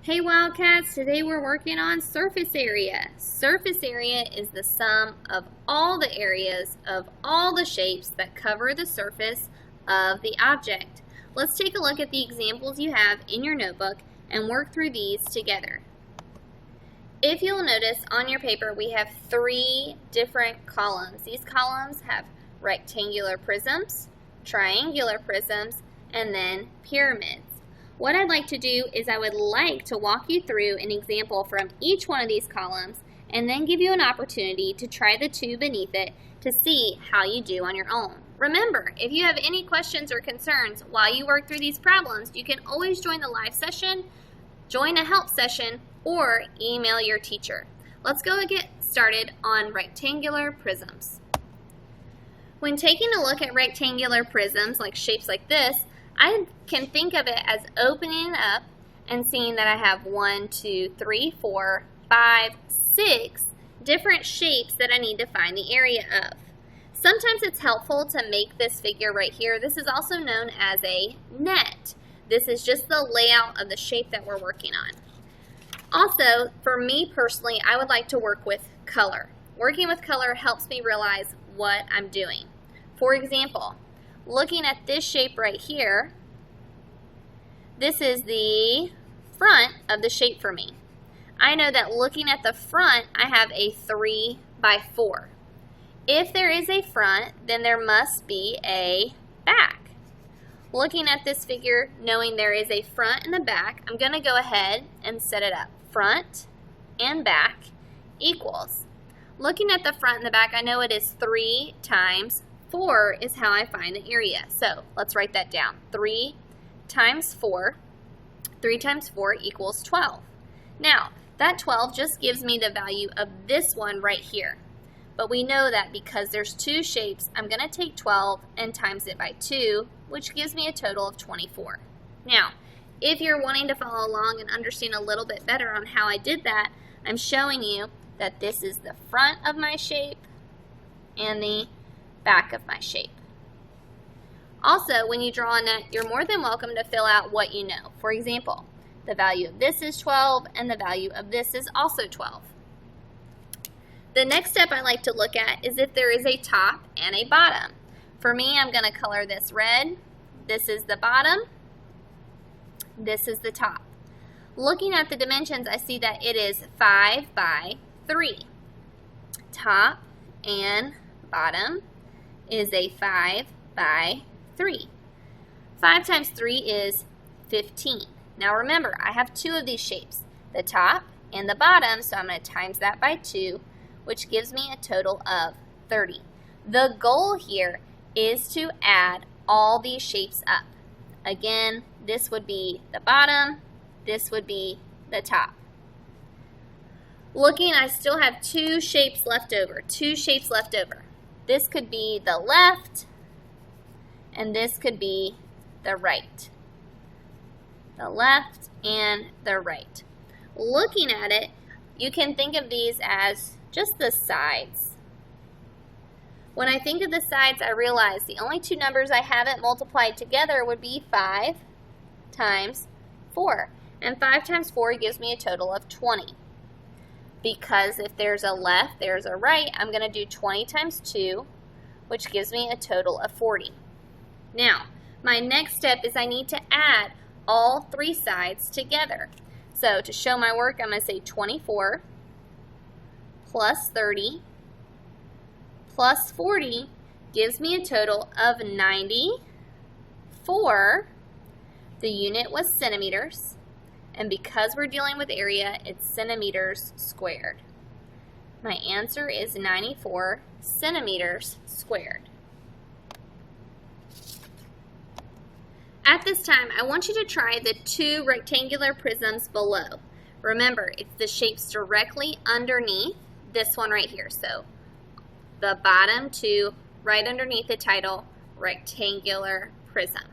Hey Wildcats, today we're working on surface area. Surface area is the sum of all the areas of all the shapes that cover the surface of the object. Let's take a look at the examples you have in your notebook and work through these together. If you'll notice on your paper we have three different columns. These columns have rectangular prisms, triangular prisms, and then pyramids. What I'd like to do is I would like to walk you through an example from each one of these columns and then give you an opportunity to try the two beneath it to see how you do on your own. Remember, if you have any questions or concerns while you work through these problems, you can always join the live session, join a help session, or email your teacher. Let's go and get started on rectangular prisms. When taking a look at rectangular prisms, like shapes like this, I can think of it as opening up and seeing that I have 1, 2, 3, 4, 5, 6 different shapes that I need to find the area of. Sometimes it's helpful to make this figure right here. This is also known as a net. This is just the layout of the shape that we're working on. Also, for me personally, I would like to work with color. Working with color helps me realize what I'm doing. For example, looking at this shape right here, this is the front of the shape for me. I know that looking at the front, I have a 3 by 4. If there is a front, then there must be a back. Looking at this figure, knowing there is a front and a back, I'm going to go ahead and set it up. Front and back equals. Looking at the front and the back, I know it is 3 times 4 is how I find the area. So let's write that down. 3 times 4 equals 12. Now, that 12 just gives me the value of this one right here. But we know that because there's two shapes, I'm going to take 12 and times it by 2, which gives me a total of 24. Now, if you're wanting to follow along and understand a little bit better on how I did that, I'm showing you that this is the front of my shape and the back of my shape. Also, when you draw a net, you're more than welcome to fill out what you know. For example, the value of this is 12 and the value of this is also 12. The next step I like to look at is if there is a top and a bottom. For me, I'm going to color this red. This is the bottom. This is the top. Looking at the dimensions, I see that it is 5 by 3. Top and bottom is a 5 by 3. 5 times 3 is 15. Now remember, I have two of these shapes, the top and the bottom, so I'm going to times that by 2, which gives me a total of 30. The goal here is to add all these shapes up. Again, this would be the bottom, this would be the top. Looking, I still have two shapes left over. This could be the left, and this could be the right. The left and the right. Looking at it, you can think of these as just the sides. When I think of the sides, I realize the only two numbers I haven't multiplied together would be 5 times 4. And 5 times 4 gives me a total of 20. Because if there's a left, there's a right, I'm going to do 20 times 2, which gives me a total of 40. Now, my next step is I need to add all three sides together. So to show my work, I'm going to say 24 plus 30 plus 40 gives me a total of 94. The unit was centimeters. And because we're dealing with area, it's centimeters squared. My answer is 94 centimeters squared. At this time, I want you to try the two rectangular prisms below. Remember, it's the shapes directly underneath this one right here. So the bottom two right underneath the title, rectangular prism.